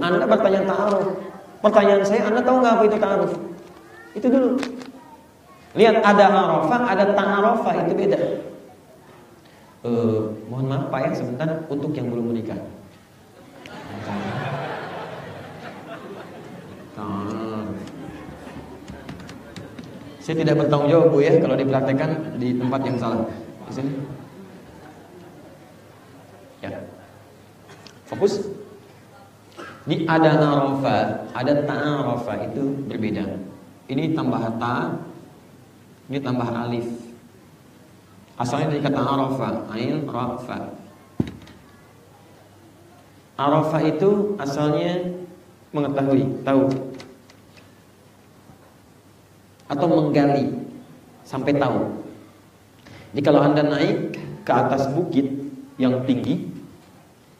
Anda bertanya ta'aruf. Pertanyaan saya, Anda tahu nggak apa itu ta'aruf? Itu dulu. Lihat, ada arafah, ada ta'arafah, itu beda. Mohon maaf Pak ya, sebentar, untuk yang belum menikah. Saya tidak bertanggung jawab Bu ya kalau dipraktekkan di tempat yang salah. Di sini. Ya. Fokus. Di ada arafah, ada ta'arafah, itu berbeda. Ini tambah ta, ini tambah alif. Asalnya dari kata arafah, ain rafa. Arafah itu asalnya mengetahui, tahu, atau menggali sampai tahu. Jadi kalau Anda naik ke atas bukit yang tinggi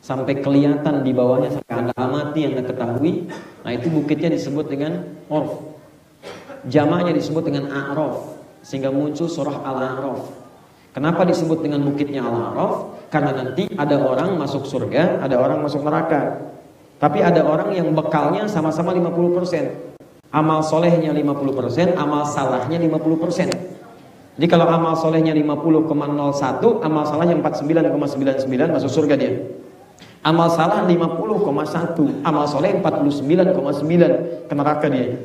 sampai kelihatan di bawahnya, sampai Anda amati, Anda ketahui, nah itu bukitnya disebut dengan orf. Jamaknya disebut dengan a'raf, sehingga muncul surah Al-A'raf. Kenapa disebut dengan bukitnya Al-A'raf? Karena nanti ada orang masuk surga, ada orang masuk neraka. Tapi ada orang yang bekalnya sama-sama 50%. Amal solehnya 50%, amal salahnya 50%. Jadi kalau amal solehnya 50,01, amal salahnya 49,99, masuk surga dia. Amal salah 50,1, amal soleh 49,9, ke neraka dia.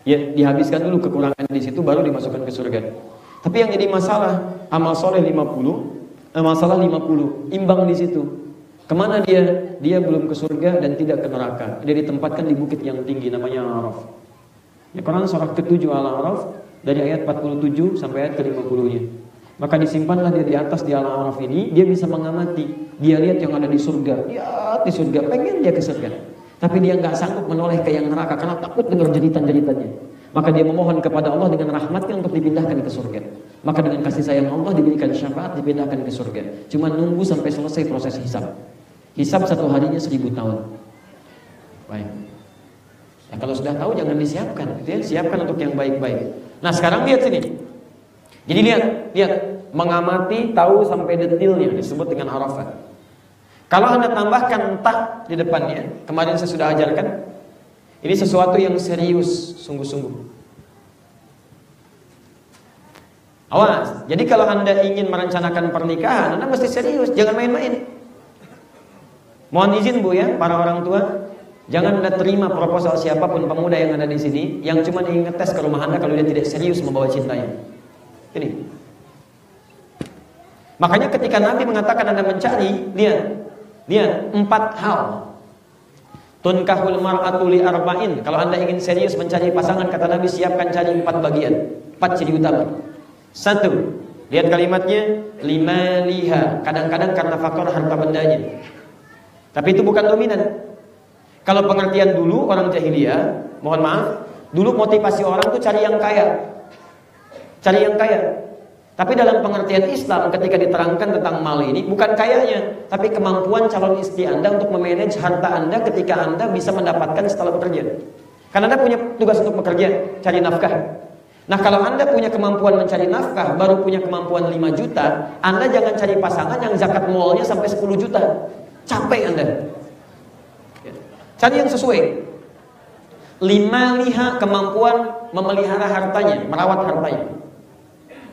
Ya, dihabiskan dulu kekurangan di situ, baru dimasukkan ke surga. Tapi yang jadi masalah, amal soleh 50, amal salah 50, imbang di situ. Kemana dia? Dia belum ke surga dan tidak ke neraka. Dia ditempatkan di bukit yang tinggi, namanya Araf. Ya, Quran surah ke-7 Al-A'raf, dari ayat 47 sampai ayat ke-50-nya. Maka disimpanlah dia di atas di Al-A'raf ini, dia bisa mengamati. Dia lihat yang ada di surga, dia di surga, pengen dia ke surga. Tapi dia nggak sanggup menoleh ke yang neraka karena takut dengar jeritan-jeritannya. Maka dia memohon kepada Allah dengan rahmatnya untuk dipindahkan ke surga. Maka dengan kasih sayang Allah diberikan syafaat, dipindahkan ke surga. Cuma nunggu sampai selesai proses hisab. Hisab satu harinya 1000 tahun. Baik. Ya, kalau sudah tahu jangan disiapkan, gitu ya. Siapkan untuk yang baik-baik. Nah sekarang lihat sini. Jadi lihat, mengamati, tahu sampai detailnya disebut dengan arafah. Kalau Anda tambahkan tak di depannya, kemarin saya sudah ajarkan, ini sesuatu yang serius, sungguh-sungguh. Awas, jadi kalau Anda ingin merencanakan pernikahan, Anda mesti serius, jangan main-main. Mohon izin Bu ya, para orang tua, jangan Anda terima proposal siapapun pemuda yang ada di sini, yang cuma ingin ngetes ke rumah Anda kalau dia tidak serius membawa cintanya. Ini. Makanya ketika Nabi mengatakan Anda mencari, lihat 4 hal. Tunkahul mar'atu li arba'in. Kalau Anda ingin serius mencari pasangan, kata Nabi, siapkan cari 4 bagian, 4 ciri utama. 1, lihat kalimatnya, lima liha. Kadang-kadang karena faktor harta bendanya. Tapi itu bukan dominan. Kalau pengertian dulu orang jahiliyah, mohon maaf, dulu motivasi orang tuh cari yang kaya. Cari yang kaya. Tapi dalam pengertian Islam ketika diterangkan tentang mal ini, bukan kayanya, tapi kemampuan calon istri Anda untuk memanage harta Anda ketika Anda bisa mendapatkan setelah bekerja. Karena Anda punya tugas untuk bekerja, cari nafkah. Nah kalau Anda punya kemampuan mencari nafkah, baru punya kemampuan 5 juta, Anda jangan cari pasangan yang zakat malnya sampai 10 juta. Capek Anda. Cari yang sesuai. 5 liha, kemampuan memelihara hartanya, merawat hartanya.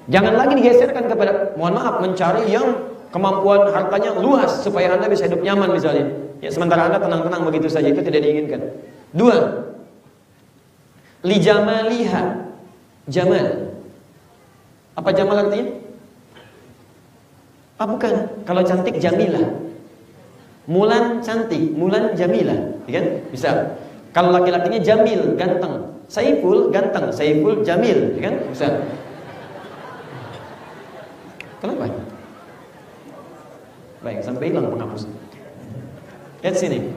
Jangan lagi digeserkan kepada, mohon maaf, mencari yang kemampuan hartanya luas supaya Anda bisa hidup nyaman misalnya. Ya, sementara Anda tenang-tenang begitu saja, itu tidak diinginkan. 2, li jamaliha. Jamal. Apa jamal artinya? Bukan. Kalau cantik jamilah. Mulan cantik, Mulan jamilah, ya kan? Bisa. Kalau laki-lakinya jamil, ganteng. Saiful ganteng, Saiful jamil, ya kan? Bisa. Kenapa? Baik, sampai hilang penghapus. Lihat sini.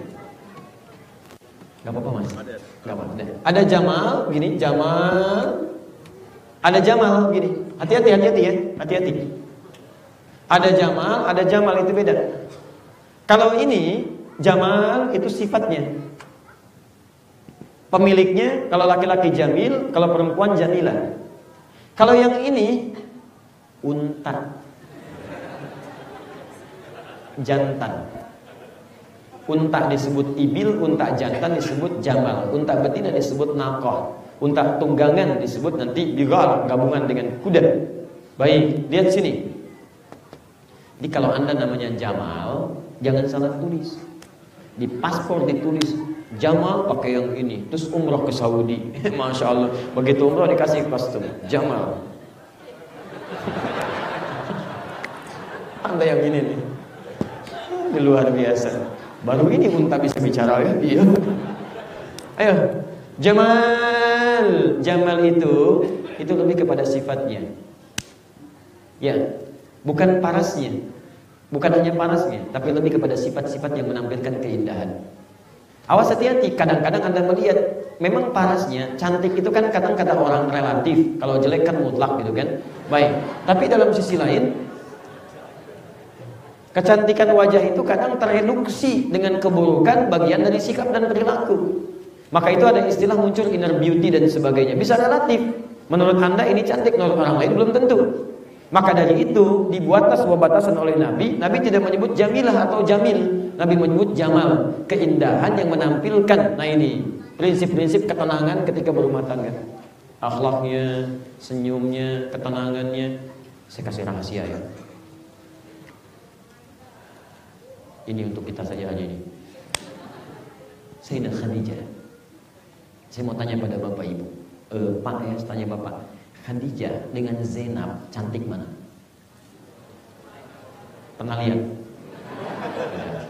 Gak apa-apa Mas. Gak apa-apa. Ada Jamal, gini, Jamal. Ada Jamal, gini. Hati-hati ya, hati-hati. Ada Jamal itu beda. Kalau ini Jamal itu sifatnya. Pemiliknya kalau laki-laki Jamil, kalau perempuan Jamilah. Kalau yang ini unta, jantan. Unta disebut ibil, unta jantan disebut jamal, unta betina disebut naqah, unta tunggangan disebut nanti bighal, gabungan dengan kuda. Baik, lihat sini. Jadi kalau Anda namanya Jamal, jangan salah tulis. Di paspor ditulis Jamal pakai yang ini, terus umroh ke Saudi. Masya Allah, begitu umroh dikasih kostum Jamal. Anda yang ini nih, ini luar biasa. Baru ini unta bisa bicara ya. Iya. Ayo, Jamal. Jamal itu lebih kepada sifatnya. Ya, bukan parasnya. Bukan hanya parasnya, tapi lebih kepada sifat-sifat yang menampilkan keindahan. Awas hati-hati, kadang-kadang Anda melihat memang parasnya, cantik itu kan kadang kata orang relatif. Kalau jelek kan mutlak gitu kan. Baik, tapi dalam sisi lain, kecantikan wajah itu kadang tereduksi dengan keburukan bagian dari sikap dan perilaku. Maka itu ada istilah muncul inner beauty dan sebagainya. Bisa relatif. Menurut Anda ini cantik, menurut orang lain belum tentu. Maka dari itu dibuatlah sebuah batasan oleh Nabi. Nabi tidak menyebut jamilah atau jamil. Nabi menyebut jamal, keindahan yang menampilkan. Nah ini prinsip-prinsip ketenangan ketika berumah tangga. Akhlaknya, senyumnya, ketenangannya. Saya kasih rahasia ya. Ini untuk kita saja aja ini. Sayyidah Khadijah. Saya mau tanya pada Bapak Ibu. Pak ya, tanya Bapak. Khadijah dengan Zainab cantik mana? Pernah lihat?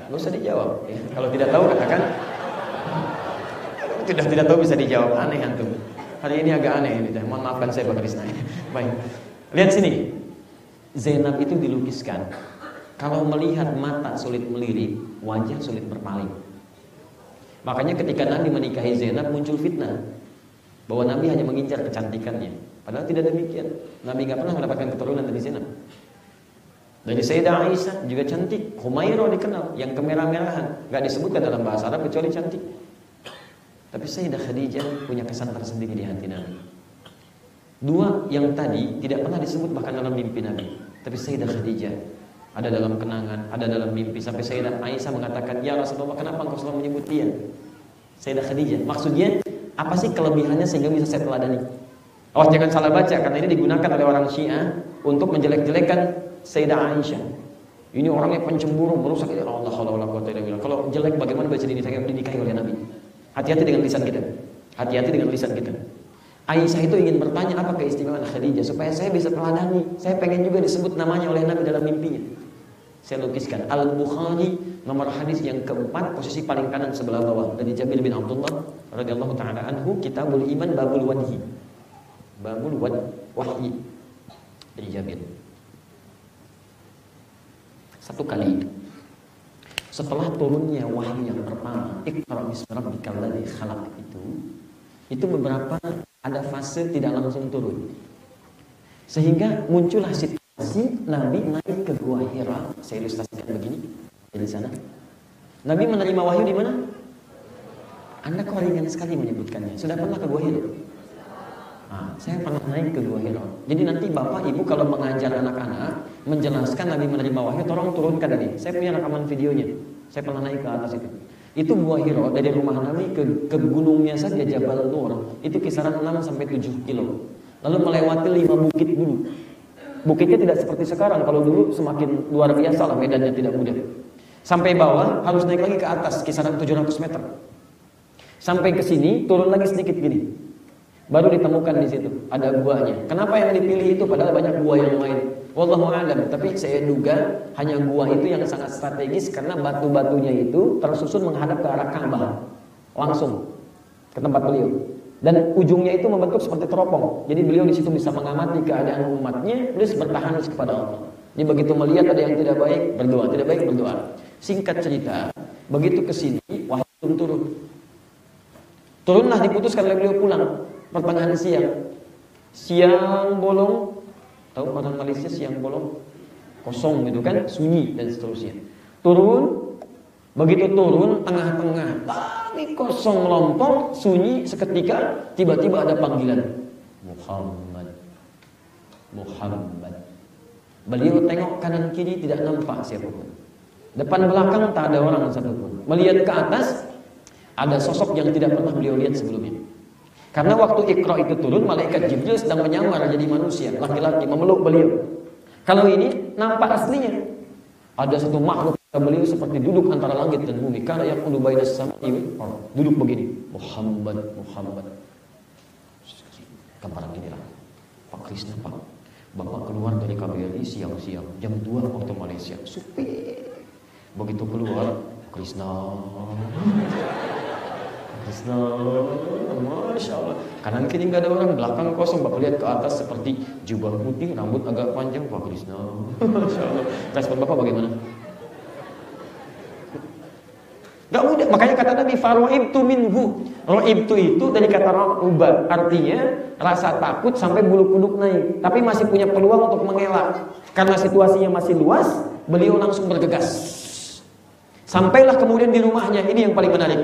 Nggak usah dijawab ya. Kalau tidak tahu katakan. Tidak tahu bisa dijawab. Aneh antum. Hari ini agak aneh ini. Mohon maafkan saya Pak Krisna. Baik. Lihat sini. Zainab itu dilukiskan. Kalau melihat mata sulit melirik, wajah sulit berpaling. Makanya ketika Nabi menikahi Zainab muncul fitnah bahwa Nabi hanya mengincar kecantikannya. Padahal tidak demikian. Nabi nggak pernah mendapatkan keturunan dari Zainab. Dari Sayyidah Aisyah juga cantik. Humairah dikenal, yang kemerah-merahan, nggak disebutkan dalam bahasa Arab kecuali cantik. Tapi Sayyidah Khadijah punya kesan tersendiri di hati Nabi. Dua yang tadi tidak pernah disebut bahkan dalam mimpi Nabi. Tapi Sayyidah Khadijah ada dalam kenangan, ada dalam mimpi. Sampai Sayyidah Aisyah mengatakan, ya Rasulullah, kenapa engkau selalu menyebut dia? Sayyidah Khadijah. Maksudnya, apa sih kelebihannya sehingga bisa saya teladani? Oh, jangan salah baca, karena ini digunakan oleh orang Syiah untuk menjelek-jelekan Sayyidah Aisyah. Ini orangnya pencemburu, merusak ini. Allah Allah Allah. Kalau jelek bagaimana bisa dinikahi oleh Nabi? Hati-hati dengan lisan kita. Hati-hati dengan lisan kita. Aisyah itu ingin bertanya apa keistimewaan Khadijah supaya saya bisa teladani. Saya pengen juga disebut namanya oleh Nabi dalam mimpinya. Saya lukiskan Al-Bukhari nomor hadis yang keempat, posisi paling kanan sebelah bawah, dari Jabir bin Abdullah radhiyallahu taala anhu, Kitabul Iman Babul Wadhi. Babul Wahyi dari Jabir. Satu kali setelah turunnya wahyu yang pertama, Iqra bismi rabbikal ladzi khalaq, itu beberapa ada fase tidak langsung turun. Sehingga muncullah situasi Nabi naik ke Gua Hira. Saya ilustrasikan begini dari sana. Nabi menerima wahyu di mana? Anda kok ringan sekali menyebutkannya. Sudah pernah ke Gua Hira? Saya pernah naik ke Gua Hira. Jadi nanti Bapak Ibu kalau mengajar anak-anak menjelaskan Nabi menerima wahyu, tolong turunkan ini. Saya punya rekaman videonya. Saya pernah naik ke atas itu. Itu Gua Hira dari rumah Nabi ke gunungnya saja Jabal Nur. Itu kisaran 6 sampai 7 kilo. Lalu melewati 5 bukit dulu. Bukitnya tidak seperti sekarang. Kalau dulu semakin luar biasa lah, medannya tidak mudah. Sampai bawah harus naik lagi ke atas kisaran 700 meter. Sampai ke sini turun lagi sedikit gini. Baru ditemukan di situ ada guanya. Kenapa yang dipilih itu padahal banyak gua yang lain? Wallahu a'lam. Tapi saya duga hanya gua itu yang sangat strategis karena batu-batunya itu tersusun menghadap ke arah Ka'bah, langsung ke tempat beliau. Dan ujungnya itu membentuk seperti teropong. Jadi beliau di situ bisa mengamati keadaan umatnya, terus bertahan kepada Allah. Jadi begitu melihat ada yang tidak baik, berdoa, tidak baik berdoa. Singkat cerita, begitu ke sini wahyu turun. Turunlah diputuskan oleh beliau pulang. Pertengahan siang bolong, tahu orang Malaysia siang bolong, kosong gitu kan, sunyi dan seterusnya. Turun, begitu turun tengah-tengah, tapi kosong lompong, sunyi seketika, tiba-tiba ada panggilan Muhammad. Beliau tengok kanan kiri tidak nampak siapapun. Depan belakang tak ada orang satupun. Melihat ke atas, ada sosok yang tidak pernah beliau lihat sebelumnya. Karena waktu Iqra itu turun, malaikat Jibril sedang menyamar jadi manusia, laki-laki, memeluk beliau. Kalau ini nampak aslinya. Ada satu makhluk beliau seperti duduk antara langit dan bumi. Karena yang ulu bainas samai, duduk begini. Muhammad. Gambaran inilah. Pak Krisna, Pak, Bapak keluar dari KBRI siang-siang, jam 2 waktu Malaysia. Sepi. Begitu keluar, Krisna, Masya Allah. Kanan kiri nggak ada orang, belakang kosong. Bapak lihat ke atas seperti jubah putih, rambut agak panjang, Pak Krisna. Masya Allah. Respon Bapak bagaimana? Gak mudah. Makanya kata Nabi, faroibtu minhu. Roibtu itu dari kata ro'uba, artinya rasa takut sampai bulu kuduk naik. Tapi masih punya peluang untuk mengelak. Karena situasinya masih luas, beliau langsung bergegas. Sampailah kemudian di rumahnya. Ini yang paling menarik.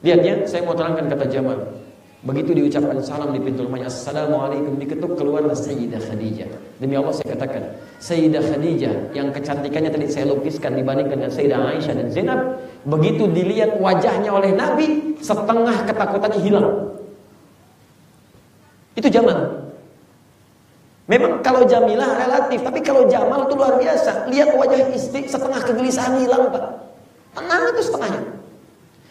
Lihat ya, saya mau terangkan kata Jamal. Begitu diucapkan salam di pintu rumahnya, Assalamualaikum, diketuk, keluarlah Sayyidah Khadijah. Demi Allah saya katakan, Sayyidah Khadijah yang kecantikannya tadi saya lukiskan dibandingkan dengan Sayyidah Aisyah dan Zainab, begitu dilihat wajahnya oleh Nabi, setengah ketakutannya hilang. Itu Jamal. Memang kalau Jamilah relatif, tapi kalau Jamal itu luar biasa. Lihat wajah istri, setengah kegelisahan hilang, Pak. Tenang itu setengahnya.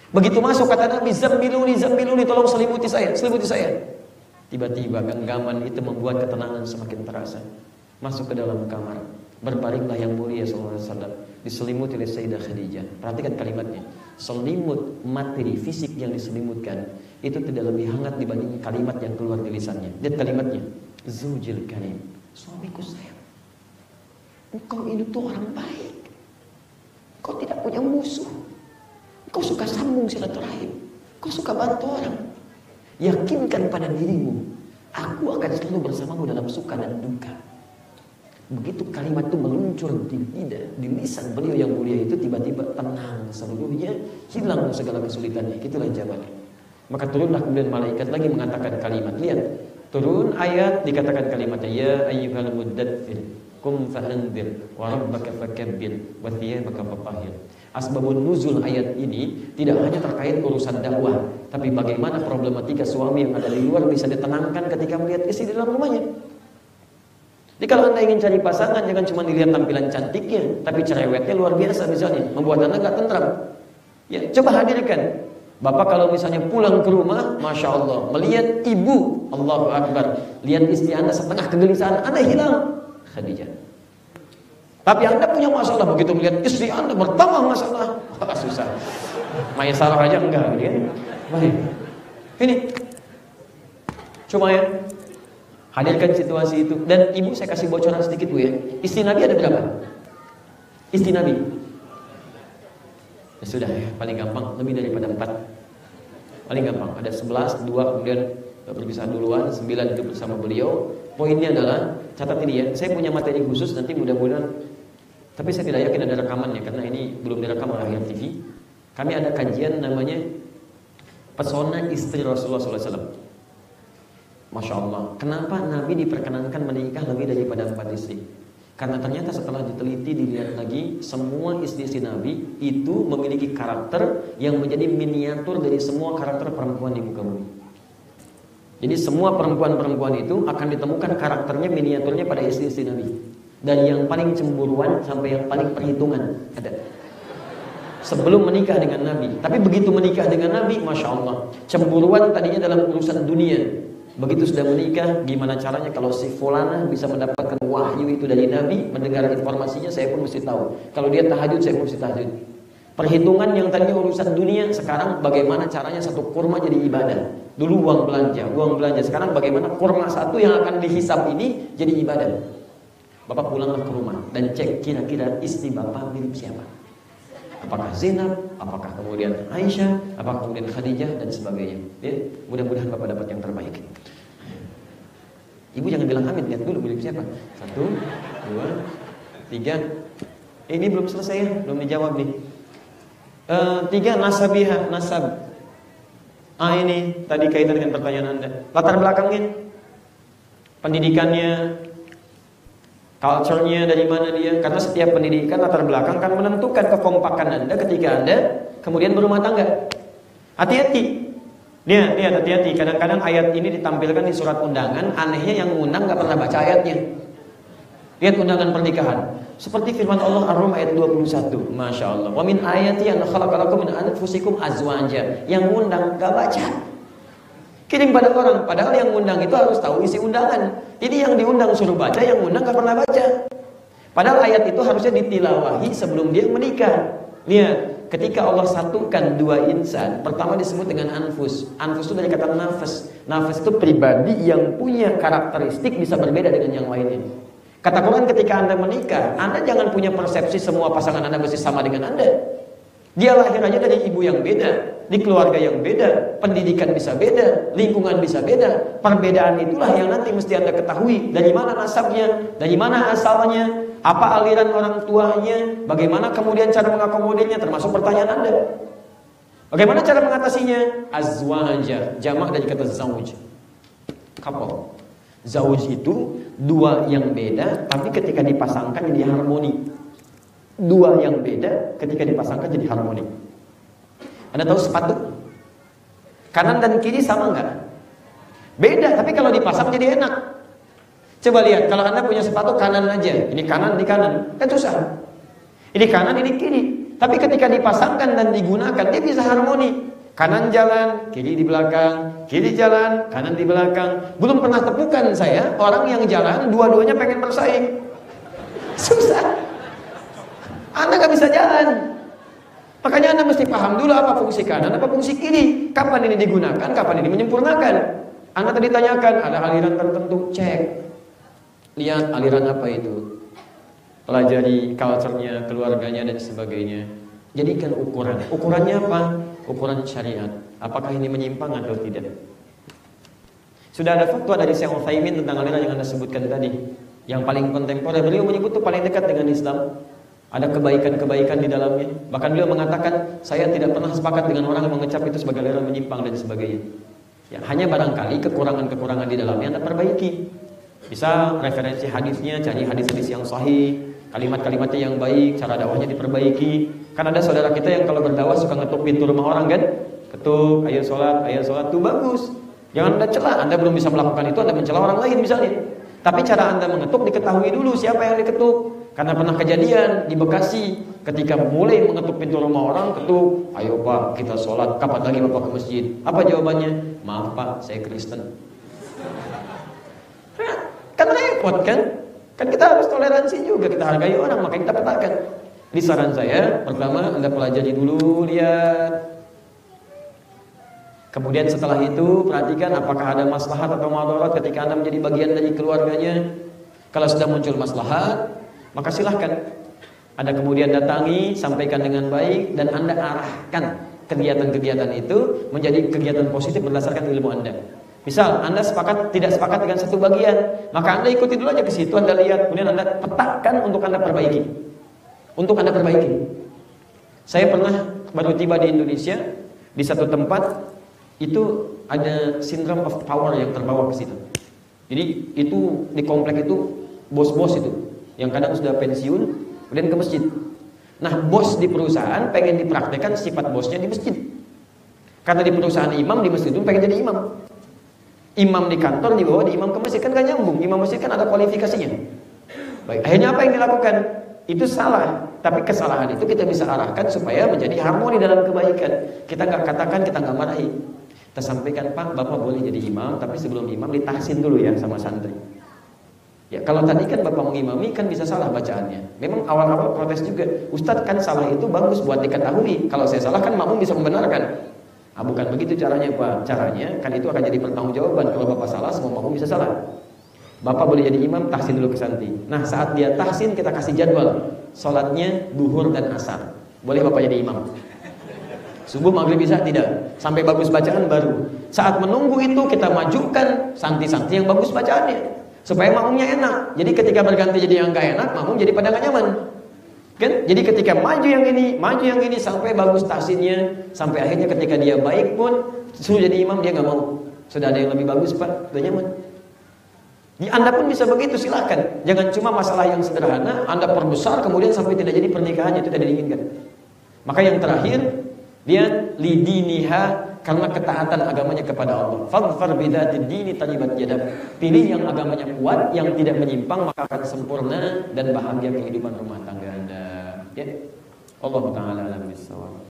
Begitu masuk kata Nabi, Zammiluni, tolong selimuti saya. Tiba-tiba genggaman itu membuat ketenangan semakin terasa. Masuk ke dalam kamar, berbaringlah yang mulia sallallahu alaihi wasallam, diselimuti oleh Sayyidah Khadijah. Perhatikan kalimatnya. Selimut materi fisik yang diselimutkan itu tidak lebih hangat dibanding kalimat yang keluar di lisannya. Lihat kalimatnya. Zaujil karim, suamiku sayang. Engkau ini tuh orang baik. Kau tidak punya musuh. Kau suka sambung silaturahim. Kau suka bantu orang. Yakinkan pada dirimu, aku akan selalu bersamamu dalam suka dan duka. Begitu kalimat itu meluncur di lisan beliau yang mulia itu, tiba-tiba tenang seluruhnya, hilang segala kesulitannya. Itulah jawabannya. Maka turunlah kemudian malaikat lagi mengatakan kalimat. Lihat, turun ayat dikatakan kalimatnya, ya ayyuhal muddatsir qum fa'anzir wa rabbaka fakabbir wa thiyabaka fatahhir. Asbabun nuzul ayat ini tidak hanya terkait urusan dakwah, tapi bagaimana problematika suami yang ada di luar bisa ditenangkan ketika melihat istri di dalam rumahnya. Jadi kalau Anda ingin cari pasangan, jangan cuma dilihat tampilan cantiknya, tapi cerewetnya luar biasa misalnya, membuat Anda nggak tentram. Ya, coba hadirkan. Bapak kalau misalnya pulang ke rumah, Masya Allah, melihat ibu, Allahu Akbar, lihat istri Anda setengah kegelisahan, Anda hilang. Khadijah. Tapi Anda punya masalah, begitu melihat istri Anda bertambah masalah, susah. Maisarah aja enggak, ya. Baik. Ini, cuma ya, hadirkan situasi itu. Dan ibu saya kasih bocoran sedikit Bu ya. Istri Nabi ada berapa? Istri Nabi. Ya sudah ya, paling gampang, lebih daripada 4. Paling gampang, ada 11, 2 kemudian berpisah duluan, 9 itu bersama beliau. Poinnya adalah, catat ini ya, saya punya materi khusus nanti mudah-mudahan, tapi saya tidak yakin ada rekamannya karena ini belum direkam oleh Ahyar TV. Kami ada kajian namanya Pesona Istri Rasulullah SAW. Masya Allah, kenapa Nabi diperkenankan menikah lebih daripada 4 istri? Karena ternyata setelah diteliti, dilihat lagi, semua istri-istri Nabi itu memiliki karakter yang menjadi miniatur dari semua karakter perempuan di muka bumi. Jadi semua perempuan-perempuan itu akan ditemukan karakternya, miniaturnya pada istri-istri Nabi. Dari yang paling cemburuan sampai yang paling perhitungan ada. Sebelum menikah dengan Nabi. Tapi begitu menikah dengan Nabi, Masya Allah, cemburuan tadinya dalam urusan dunia. Begitu sudah menikah, gimana caranya kalau si fulana bisa mendapatkan wahyu itu dari Nabi, mendengar informasinya, saya pun mesti tahu. Kalau dia tahajud, saya pun mesti tahajud. Perhitungan yang tadinya urusan dunia, sekarang bagaimana caranya satu kurma jadi ibadah. Dulu uang belanja. Sekarang bagaimana kurma satu yang akan dihisap ini jadi ibadah. Bapak pulanglah ke rumah dan cek kira-kira istri Bapak mirip siapa. Apakah Zainab, apakah kemudian Aisyah, apakah kemudian Khadijah dan sebagainya. Ya, mudah-mudahan Bapak dapat yang terbaik. Ibu jangan bilang amin, lihat dulu mirip siapa. 1, 2, 3. Ini belum selesai ya, belum dijawab nih. 3 nasabiha, nasab. Ini tadi kaitan dengan pertanyaan Anda. Latar belakangnya, pendidikannya, culture-nya dari mana dia. Karena setiap pendidikan latar belakang kan menentukan kekompakan Anda ketika Anda kemudian berumah tangga. Hati-hati. Lihat hati-hati. Kadang-kadang ayat ini ditampilkan di surat undangan, anehnya yang undang nggak pernah baca ayatnya. Lihat undangan pernikahan. Seperti firman Allah Ar-Rum ayat 21. Masya Allah. Wa min ayati an khalaqalakum min anfusikum azwaja. Yang undang nggak baca. Kirim pada orang. Padahal yang undang itu harus tahu isi undangan. Ini yang diundang suruh baca, yang undang nggak pernah baca. Padahal ayat itu harusnya ditilawahi sebelum dia menikah. Lihat, ketika Allah satukan dua insan, pertama disebut dengan anfus. Anfus itu dari kata nafas. Nafas itu pribadi yang punya karakteristik bisa berbeda dengan yang lainnya. Kata Quran, ketika Anda menikah, Anda jangan punya persepsi semua pasangan Anda mesti sama dengan Anda. Dia lahir aja dari ibu yang beda, di keluarga yang beda, pendidikan bisa beda, lingkungan bisa beda. Perbedaan itulah yang nanti mesti Anda ketahui. Dari mana nasabnya, dari mana asalnya, apa aliran orang tuanya, bagaimana kemudian cara mengakomodirnya, termasuk pertanyaan Anda. Bagaimana cara mengatasinya? Azwaja, jamak dari kata zauj. Couple. Zauj itu dua yang beda, tapi ketika dipasangkan jadi harmoni. Dua yang beda, ketika dipasangkan jadi harmoni. Anda tahu sepatu? Kanan dan kiri sama nggak? Beda, tapi kalau dipasang jadi enak. Coba lihat, kalau Anda punya sepatu kanan aja, ini kanan, kan susah. Ini kanan, ini kiri. Tapi ketika dipasangkan dan digunakan, dia bisa harmoni. Kanan jalan, kiri di belakang, kiri jalan, kanan di belakang. Belum pernah temukan saya orang yang jalan, dua-duanya pengen bersaing. Susah. Anda nggak bisa jalan. Makanya Anda mesti paham dulu apa fungsi kanan, apa fungsi kiri. Kapan ini digunakan, kapan ini menyempurnakan. Anda tadi tanyakan, ada aliran tertentu, cek. Lihat aliran apa itu, pelajari culture-nya, keluarganya dan sebagainya. Jadikan ukuran. Ukurannya apa? Ukuran syariat. Apakah ini menyimpang atau tidak? Sudah ada fatwa dari Syekh Utsaimin tentang aliran yang Anda sebutkan tadi. Yang paling kontemporer, beliau menyebut itu paling dekat dengan Islam. Ada kebaikan-kebaikan di dalamnya. Bahkan beliau mengatakan, saya tidak pernah sepakat dengan orang yang mengecap itu sebagai aliran menyimpang dan sebagainya. Ya, hanya barangkali kekurangan-kekurangan di dalamnya Anda perbaiki. Bisa referensi hadisnya, cari hadis-hadis yang sahih, kalimat-kalimatnya yang baik, cara dakwahnya diperbaiki. Kan ada saudara kita yang kalau berdakwah suka ngetuk pintu rumah orang kan? Ketuk, ayo sholat, itu bagus. Jangan Anda celah, Anda belum bisa melakukan itu, Anda mencela orang lain misalnya. Tapi cara Anda mengetuk diketahui dulu siapa yang diketuk. Karena pernah kejadian di Bekasi, ketika mulai mengetuk pintu rumah orang, ketuk, ayo Pak, kita sholat, kapan lagi Bapak ke masjid? Apa jawabannya? Maaf Pak, saya Kristen. Kan repot kan? Kan kita harus toleransi juga, kita hargai orang, makanya kita petakan. Di saran saya, pertama Anda pelajari dulu, lihat. Kemudian setelah itu, perhatikan apakah ada maslahat atau madarat ketika Anda menjadi bagian dari keluarganya. Kalau sudah muncul maslahat, maka silahkan. Anda kemudian datangi, sampaikan dengan baik, dan Anda arahkan kegiatan-kegiatan itu menjadi kegiatan positif berdasarkan ilmu Anda. Misal, Anda tidak sepakat dengan satu bagian, maka Anda ikuti dulu aja ke situ, Anda lihat, kemudian Anda petakan untuk Anda perbaiki. Saya pernah baru tiba di Indonesia, di satu tempat, itu ada syndrome of power yang terbawa ke situ. Jadi, itu di komplek itu, bos-bos itu, yang kadang sudah pensiun, kemudian ke masjid. Nah, bos di perusahaan pengen dipraktekkan sifat bosnya di masjid. Karena di perusahaan imam, di masjid itu pengen jadi imam. Imam di kantor dibawa di imam ke masjid, kan gak nyambung. Imam masjid kan ada kualifikasinya. Baik, akhirnya apa yang dilakukan? Itu salah. Tapi kesalahan itu kita bisa arahkan supaya menjadi harmoni dalam kebaikan. Kita gak katakan, kita gak marahi. Kita sampaikan, Pak, Bapak boleh jadi imam, tapi sebelum imam ditahsin dulu ya sama santri. Ya, kalau tadi kan Bapak mengimami kan bisa salah bacaannya. Memang awal-awal protes juga. Ustadz kan salah itu bagus buat diketahui. Kalau saya salah kan makmum bisa membenarkan. Ah, bukan begitu caranya Pak. Caranya kan itu akan jadi pertanggungjawaban. Kalau Bapak salah, semua makmum bisa salah. Bapak boleh jadi imam, tahsin dulu ke santri. Nah, saat dia tahsin kita kasih jadwal. Salatnya duhur dan asar. Boleh Bapak jadi imam. Subuh, maghrib, isya tidak. Sampai bagus bacaan baru. Saat menunggu itu kita majukan santri-santri yang bagus bacaannya. Supaya makmumnya enak. Jadi ketika berganti jadi yang gak enak, makmum jadi pada gak nyaman. Kan? Jadi ketika maju yang ini sampai bagus tahsinnya, sampai akhirnya ketika dia baik pun suruh jadi imam dia nggak mau. Sudah ada yang lebih bagus Pak, udah nyaman. Anda pun bisa begitu, silakan. Jangan cuma masalah yang sederhana Anda perbesar kemudian sampai tidak jadi pernikahannya, itu tidak diinginkan. Maka yang terakhir, lihat lidiniha, karena ketaatan agamanya kepada Allah. Fadfar bidzatid dini talibat yadak. Pilih yang agamanya kuat, yang tidak menyimpang, maka akan sempurna dan bahagia kehidupan rumah tangga Anda. Ya. Allah Ta'ala alam bisawab.